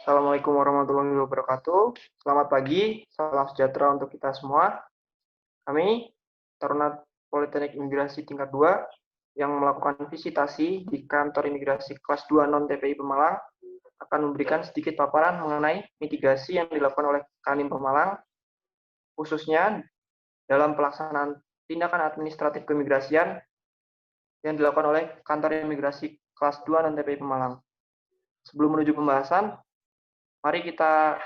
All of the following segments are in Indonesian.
Assalamualaikum warahmatullahi wabarakatuh. Selamat pagi, salam sejahtera untuk kita semua. Kami, Taruna Politeknik Imigrasi tingkat 2, yang melakukan visitasi di kantor imigrasi kelas 2 non-TPI Pemalang, akan memberikan sedikit paparan mengenai mitigasi yang dilakukan oleh Kanwil Pemalang, khususnya dalam pelaksanaan tindakan administratif keimigrasian yang dilakukan oleh kantor imigrasi kelas 2 non-TPI Pemalang. Sebelum menuju pembahasan, mari kita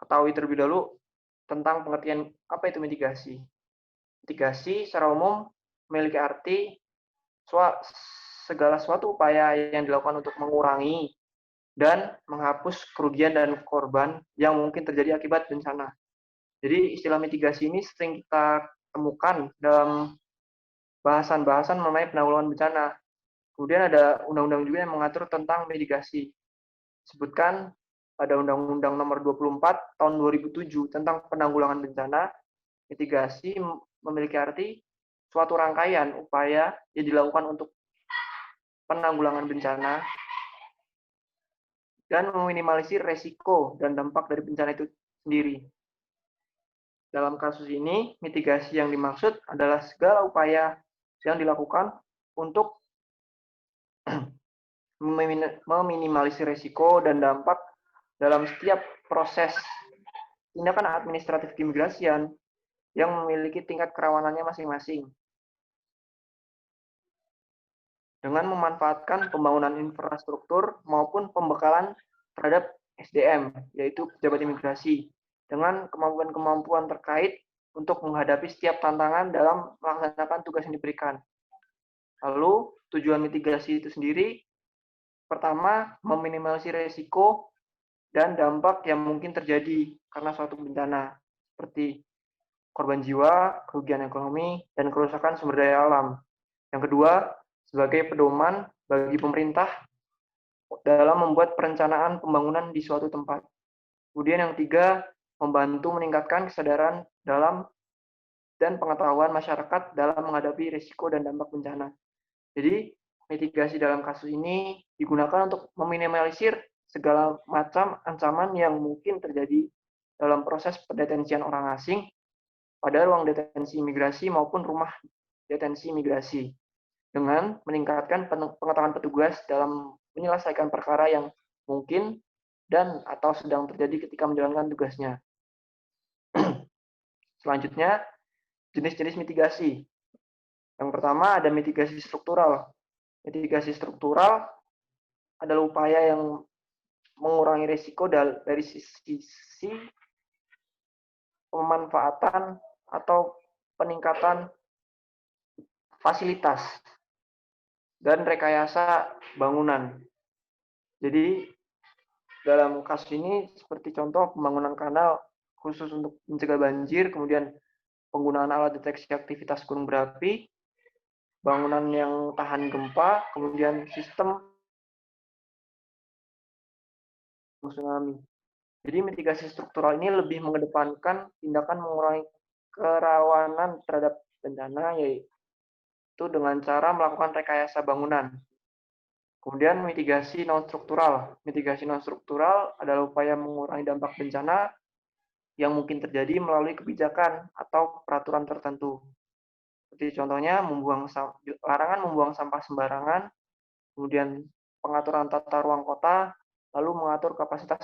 ketahui terlebih dahulu tentang pengertian apa itu mitigasi. Mitigasi secara umum memiliki arti segala suatu upaya yang dilakukan untuk mengurangi dan menghapus kerugian dan korban yang mungkin terjadi akibat bencana. Jadi istilah mitigasi ini sering kita temukan dalam bahasan-bahasan mengenai penanggulangan bencana. Kemudian ada undang-undang juga yang mengatur tentang mitigasi. Disebutkan pada Undang-Undang Nomor 24 Tahun 2007 tentang penanggulangan bencana. Mitigasi memiliki arti suatu rangkaian upaya yang dilakukan untuk penanggulangan bencana dan meminimalisir resiko dan dampak dari bencana itu sendiri. Dalam kasus ini, mitigasi yang dimaksud adalah segala upaya yang dilakukan untuk meminimalisir resiko dan dampak dalam setiap proses tindakan administratif keimigrasian yang memiliki tingkat kerawanannya masing-masing. Dengan memanfaatkan pembangunan infrastruktur maupun pembekalan terhadap SDM, yaitu pejabat imigrasi, dengan kemampuan-kemampuan terkait untuk menghadapi setiap tantangan dalam melaksanakan tugas yang diberikan. Lalu, tujuan mitigasi itu sendiri, pertama, meminimalisir risiko dan dampak yang mungkin terjadi karena suatu bencana, seperti korban jiwa, kerugian ekonomi, dan kerusakan sumber daya alam. Yang kedua, sebagai pedoman bagi pemerintah dalam membuat perencanaan pembangunan di suatu tempat. Kemudian yang ketiga, membantu meningkatkan kesadaran dalam dan pengetahuan masyarakat dalam menghadapi risiko dan dampak bencana. Jadi, mitigasi dalam kasus ini digunakan untuk meminimalisir segala macam ancaman yang mungkin terjadi dalam proses pendetensian orang asing pada ruang detensi imigrasi maupun rumah detensi imigrasi, dengan meningkatkan pengetahuan petugas dalam menyelesaikan perkara yang mungkin dan atau sedang terjadi ketika menjalankan tugasnya. Selanjutnya, jenis-jenis mitigasi. Yang pertama ada mitigasi struktural. Mitigasi struktural adalah upaya yang mengurangi risiko dari sisi pemanfaatan atau peningkatan fasilitas dan rekayasa bangunan. Jadi dalam kasus ini seperti contoh pembangunan kanal khusus untuk mencegah banjir, kemudian penggunaan alat deteksi aktivitas gunung berapi, bangunan yang tahan gempa, kemudian sistem tsunami. Jadi mitigasi struktural ini lebih mengedepankan tindakan mengurangi kerawanan terhadap bencana, yaitu dengan cara melakukan rekayasa bangunan. Kemudian mitigasi non-struktural. Mitigasi non-struktural adalah upaya mengurangi dampak bencana yang mungkin terjadi melalui kebijakan atau peraturan tertentu. Seperti contohnya larangan membuang sampah sembarangan, kemudian pengaturan tata ruang kota, lalu mengatur kapasitas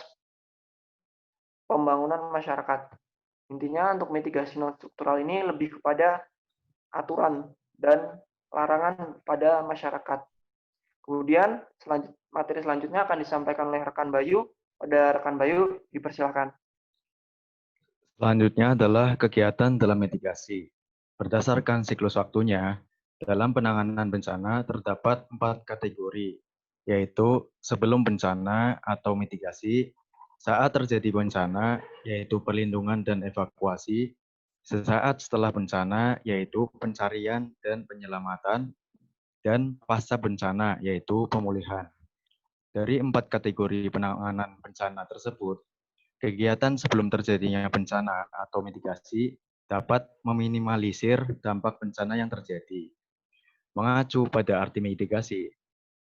pembangunan masyarakat. Intinya untuk mitigasi non-struktural ini lebih kepada aturan dan larangan pada masyarakat. Kemudian materi selanjutnya akan disampaikan oleh rekan Bayu. Pada rekan Bayu, dipersilakan. Selanjutnya adalah kegiatan dalam mitigasi. Berdasarkan siklus waktunya, dalam penanganan bencana terdapat 4 kategori, yaitu sebelum bencana atau mitigasi, saat terjadi bencana, yaitu perlindungan dan evakuasi, sesaat setelah bencana, yaitu pencarian dan penyelamatan, dan pasca bencana, yaitu pemulihan. Dari 4 kategori penanganan bencana tersebut, kegiatan sebelum terjadinya bencana atau mitigasi dapat meminimalisir dampak bencana yang terjadi. Mengacu pada arti mitigasi,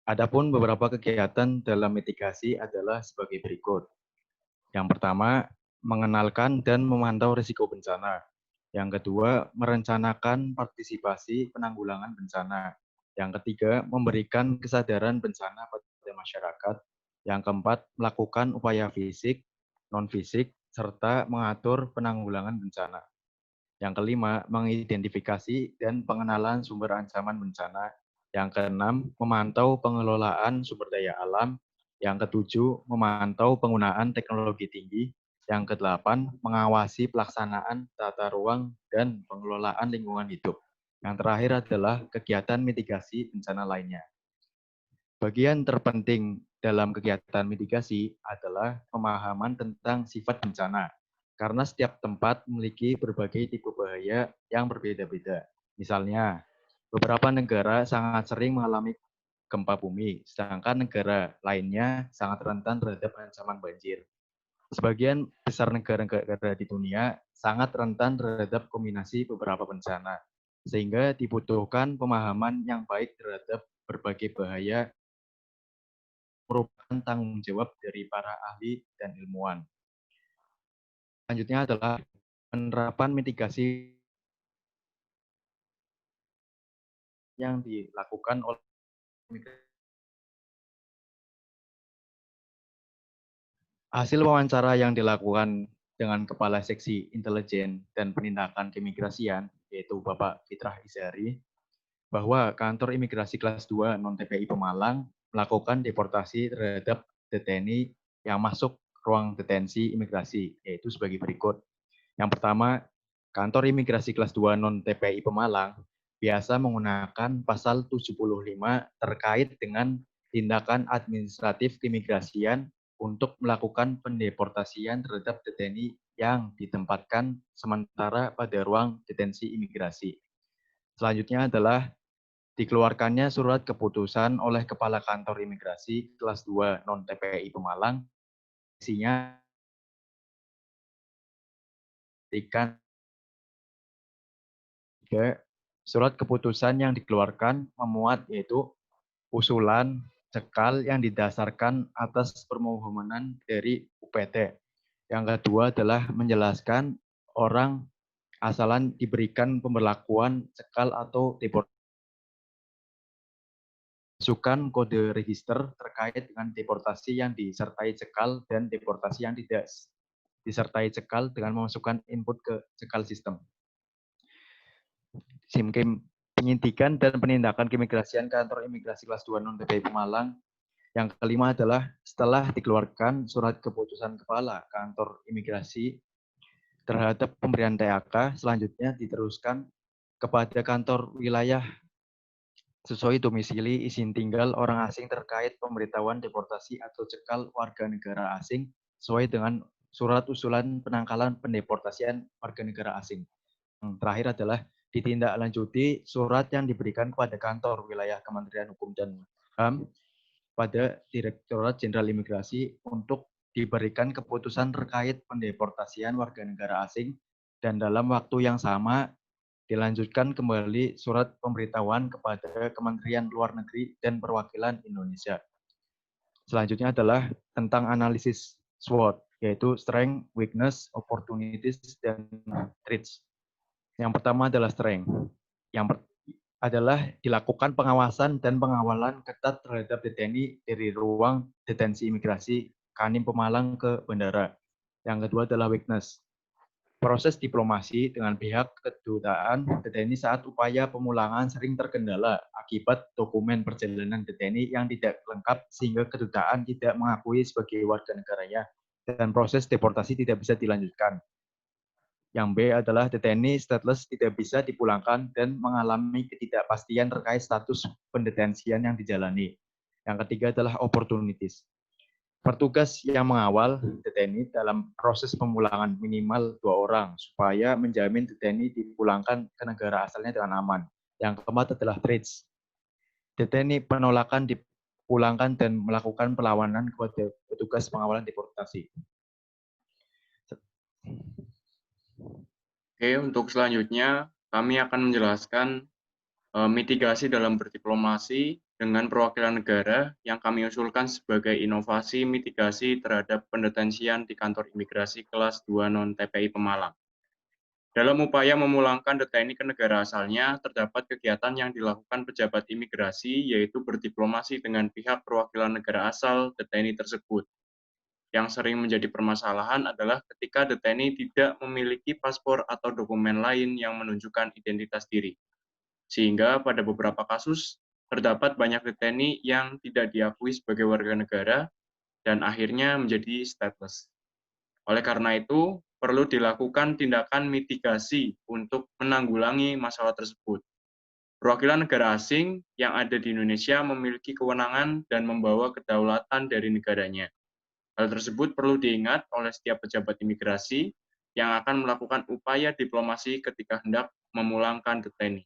adapun beberapa kegiatan dalam mitigasi adalah sebagai berikut. Yang pertama, mengenalkan dan memantau risiko bencana. Yang kedua, merencanakan partisipasi penanggulangan bencana. Yang ketiga, memberikan kesadaran bencana pada masyarakat. Yang keempat, melakukan upaya fisik, non-fisik, serta mengatur penanggulangan bencana. Yang kelima, mengidentifikasi dan pengenalan sumber ancaman bencana. Yang keenam, memantau pengelolaan sumber daya alam. Yang ketujuh, memantau penggunaan teknologi tinggi. Yang kedelapan, mengawasi pelaksanaan tata ruang dan pengelolaan lingkungan hidup. Yang terakhir adalah kegiatan mitigasi bencana lainnya. Bagian terpenting dalam kegiatan mitigasi adalah pemahaman tentang sifat bencana, karena setiap tempat memiliki berbagai tipe bahaya yang berbeda-beda. Misalnya, beberapa negara sangat sering mengalami gempa bumi, sedangkan negara lainnya sangat rentan terhadap ancaman banjir. Sebagian besar negara-negara di dunia sangat rentan terhadap kombinasi beberapa bencana, sehingga dibutuhkan pemahaman yang baik terhadap berbagai bahaya merupakan tanggung jawab dari para ahli dan ilmuwan. Selanjutnya adalah penerapan mitigasi yang dilakukan oleh hasil wawancara yang dilakukan dengan Kepala Seksi Intelijen dan Penindakan Keimigrasian, yaitu Bapak Fitrah Izhari, bahwa kantor imigrasi kelas 2 non-TPI Pemalang melakukan deportasi terhadap deteni yang masuk ruang detensi imigrasi, yaitu sebagai berikut. Yang pertama, kantor imigrasi kelas 2 non-TPI Pemalang biasa menggunakan pasal 75 terkait dengan tindakan administratif keimigrasian untuk melakukan pendeportasian terhadap deteni yang ditempatkan sementara pada ruang detensi imigrasi. Selanjutnya adalah dikeluarkannya surat keputusan oleh Kepala Kantor Imigrasi kelas 2 non-TPI Pemalang, isinya ikan surat keputusan yang dikeluarkan memuat yaitu usulan cekal yang didasarkan atas permohonan dari UPT. Yang kedua adalah menjelaskan orang asalan diberikan pemberlakuan cekal atau deportasi. Masukkan kode register terkait dengan deportasi yang disertai cekal dan deportasi yang tidak disertai cekal dengan memasukkan input ke cekal sistem. SIMKIM penyidikan dan penindakan keimigrasian kantor imigrasi kelas 2 non-TPI Pemalang. Yang kelima adalah setelah dikeluarkan surat keputusan kepala kantor imigrasi terhadap pemberian THK, selanjutnya diteruskan kepada kantor wilayah sesuai domisili izin tinggal orang asing terkait pemberitahuan deportasi atau cekal warga negara asing sesuai dengan surat usulan penangkalan pendeportasian warga negara asing. Yang terakhir adalah ditindaklanjuti surat yang diberikan kepada kantor wilayah Kementerian Hukum dan HAM pada Direktorat Jenderal Imigrasi untuk diberikan keputusan terkait pendeportasian warga negara asing dan dalam waktu yang sama dilanjutkan kembali surat pemberitahuan kepada Kementerian Luar Negeri dan Perwakilan Indonesia. Selanjutnya adalah tentang analisis SWOT, yaitu Strength, Weakness, Opportunities, dan Threats. Yang pertama adalah Strength. Yang adalah dilakukan pengawasan dan pengawalan ketat terhadap deteni dari ruang detensi imigrasi Kanim Pemalang ke bandara. Yang kedua adalah Weakness. Proses diplomasi dengan pihak kedutaan deteni saat upaya pemulangan sering terkendala akibat dokumen perjalanan deteni yang tidak lengkap sehingga kedutaan tidak mengakui sebagai warga negaranya dan proses deportasi tidak bisa dilanjutkan. Yang B adalah deteni stateless tidak bisa dipulangkan dan mengalami ketidakpastian terkait status pendetensian yang dijalani. Yang ketiga adalah opportunities. Petugas yang mengawal deteni dalam proses pemulangan minimal 2 orang supaya menjamin deteni dipulangkan ke negara asalnya dengan aman. Yang keempat adalah threats. Deteni penolakan dipulangkan dan melakukan perlawanan kepada petugas pengawalan deportasi. Oke, untuk selanjutnya kami akan menjelaskan mitigasi dalam berdiplomasi dengan perwakilan negara yang kami usulkan sebagai inovasi mitigasi terhadap pendetensian di kantor imigrasi kelas 2 non-TPI Pemalang. Dalam upaya memulangkan DTNI ke negara asalnya, terdapat kegiatan yang dilakukan pejabat imigrasi, yaitu berdiplomasi dengan pihak perwakilan negara asal DTNI tersebut. Yang sering menjadi permasalahan adalah ketika DTNI tidak memiliki paspor atau dokumen lain yang menunjukkan identitas diri. Sehingga pada beberapa kasus, terdapat banyak DTNI yang tidak diakui sebagai warga negara dan akhirnya menjadi stateless. Oleh karena itu, perlu dilakukan tindakan mitigasi untuk menanggulangi masalah tersebut. Perwakilan negara asing yang ada di Indonesia memiliki kewenangan dan membawa kedaulatan dari negaranya. Hal tersebut perlu diingat oleh setiap pejabat imigrasi yang akan melakukan upaya diplomasi ketika hendak memulangkan DTNI.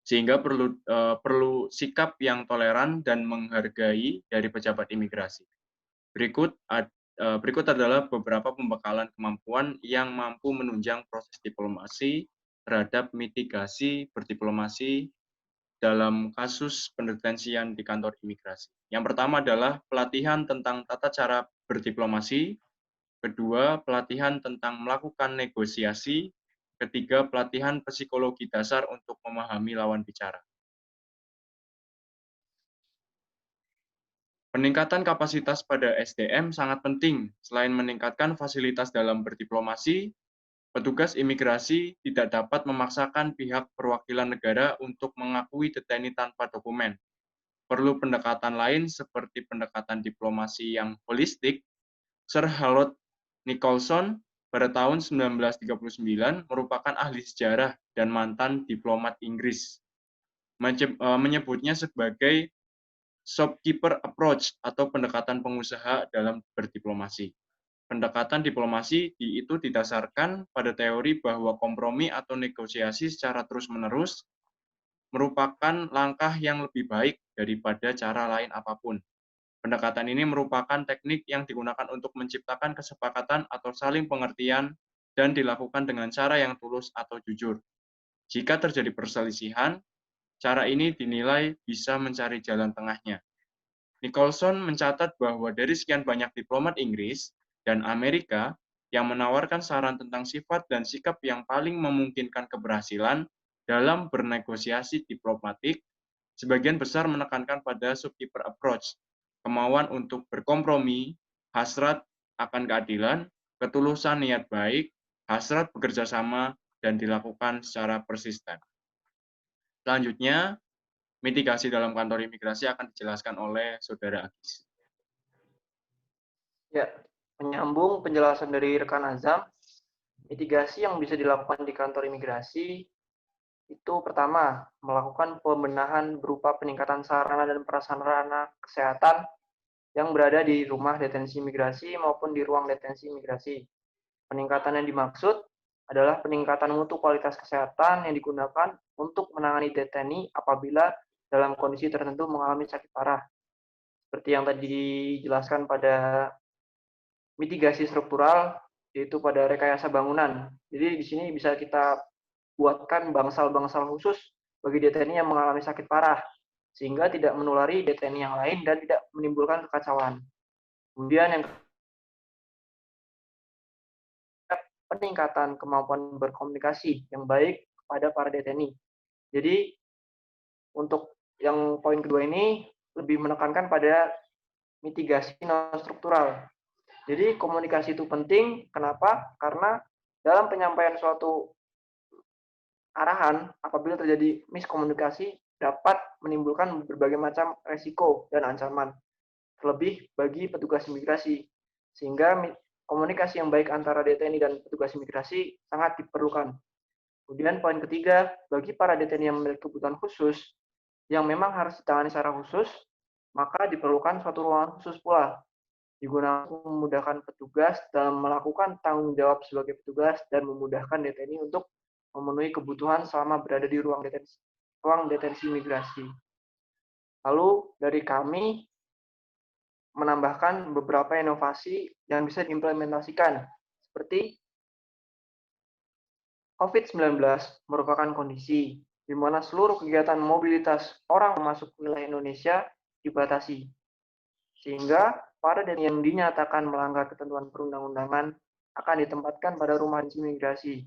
Sehingga perlu sikap yang toleran dan menghargai dari pejabat imigrasi. Berikut adalah beberapa pembekalan kemampuan yang mampu menunjang proses diplomasi terhadap mitigasi berdiplomasi dalam kasus pendetensian di kantor imigrasi. Yang pertama adalah pelatihan tentang tata cara berdiplomasi, kedua, pelatihan tentang melakukan negosiasi, ketiga, pelatihan psikologi dasar untuk memahami lawan bicara. Peningkatan kapasitas pada SDM sangat penting. Selain meningkatkan fasilitas dalam berdiplomasi, petugas imigrasi tidak dapat memaksakan pihak perwakilan negara untuk mengakui DTNI tanpa dokumen. Perlu pendekatan lain seperti pendekatan diplomasi yang holistik. Sir Harold Nicolson pada tahun 1939 merupakan ahli sejarah dan mantan diplomat Inggris. Menyebutnya sebagai shopkeeper approach atau pendekatan pengusaha dalam berdiplomasi. Pendekatan diplomasi itu didasarkan pada teori bahwa kompromi atau negosiasi secara terus-menerus merupakan langkah yang lebih baik daripada cara lain apapun. Pendekatan ini merupakan teknik yang digunakan untuk menciptakan kesepakatan atau saling pengertian dan dilakukan dengan cara yang tulus atau jujur. Jika terjadi perselisihan, cara ini dinilai bisa mencari jalan tengahnya. Nicholson mencatat bahwa dari sekian banyak diplomat Inggris dan Amerika yang menawarkan saran tentang sifat dan sikap yang paling memungkinkan keberhasilan dalam bernegosiasi diplomatik, sebagian besar menekankan pada shopkeeper approach, kemauan untuk berkompromi, hasrat akan keadilan, ketulusan niat baik, hasrat bekerja sama, dan dilakukan secara persisten. Selanjutnya, mitigasi dalam kantor imigrasi akan dijelaskan oleh Saudara Agis. Ya, menyambung penjelasan dari rekan Azam, mitigasi yang bisa dilakukan di kantor imigrasi itu pertama, melakukan pembenahan berupa peningkatan sarana dan prasarana kesehatan yang berada di rumah detensi imigrasi maupun di ruang detensi imigrasi. Peningkatan yang dimaksud adalah peningkatan mutu kualitas kesehatan yang digunakan untuk menangani DTNI apabila dalam kondisi tertentu mengalami sakit parah. Seperti yang tadi dijelaskan pada mitigasi struktural, yaitu pada rekayasa bangunan. Jadi di sini bisa kita buatkan bangsal-bangsal khusus bagi DTNI yang mengalami sakit parah, sehingga tidak menulari DTNI yang lain dan tidak menimbulkan kekacauan. Kemudian yang peningkatan kemampuan berkomunikasi yang baik kepada para DTNI. Jadi untuk yang poin kedua ini lebih menekankan pada mitigasi non-struktural. Jadi komunikasi itu penting, kenapa? Karena dalam penyampaian suatu arahan, apabila terjadi miskomunikasi, dapat menimbulkan berbagai macam resiko dan ancaman, terlebih bagi petugas imigrasi. Sehingga komunikasi yang baik antara DTNI dan petugas imigrasi sangat diperlukan. Kemudian poin ketiga, bagi para DTNI yang memiliki kebutuhan khusus, yang memang harus ditangani secara khusus, maka diperlukan suatu ruangan khusus pula, digunakan untuk memudahkan petugas dalam melakukan tanggung jawab sebagai petugas dan memudahkan DTNI untuk memenuhi kebutuhan selama berada di ruang detensi imigrasi. Lalu dari kami menambahkan beberapa inovasi yang bisa diimplementasikan, seperti COVID-19 merupakan kondisi, di mana seluruh kegiatan mobilitas orang masuk wilayah Indonesia dibatasi, sehingga para DTNI yang dinyatakan melanggar ketentuan perundang-undangan akan ditempatkan pada rumah imigrasi.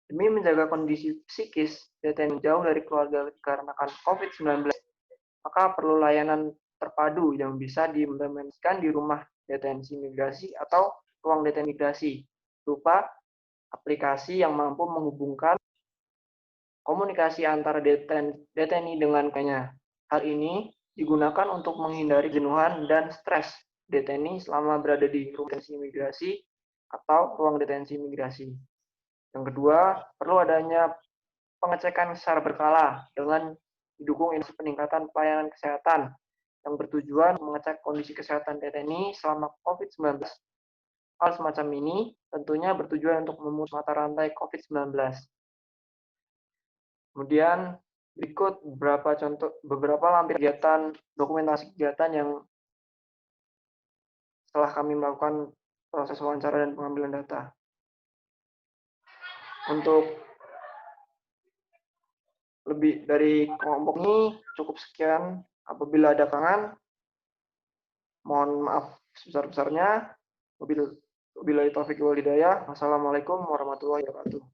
Demi menjaga kondisi psikis DTNI jauh dari keluarga dikarenakan COVID-19, maka perlu layanan terpadu yang bisa diimplementasikan di rumah detensi imigrasi atau ruang detensi imigrasi, berupa aplikasi yang mampu menghubungkan komunikasi antara DTNI dengan kanya. Hal ini digunakan untuk menghindari jenuhan dan stres DTNI selama berada di ruang detensi imigrasi atau ruang detensi imigrasi. Yang kedua, perlu adanya pengecekan secara berkala dengan didukung peningkatan pelayanan kesehatan yang bertujuan mengecek kondisi kesehatan DTNI selama COVID-19. Hal semacam ini tentunya bertujuan untuk memutus mata rantai COVID-19. Kemudian berikut beberapa lampir kegiatan, dokumentasi kegiatan yang setelah kami melakukan proses wawancara dan pengambilan data. Untuk lebih dari kelompok ini cukup sekian. Apabila ada kekurangan, mohon maaf sebesar-besarnya. Wabillahi taufiq wal hidayah. Wassalamualaikum warahmatullahi wabarakatuh.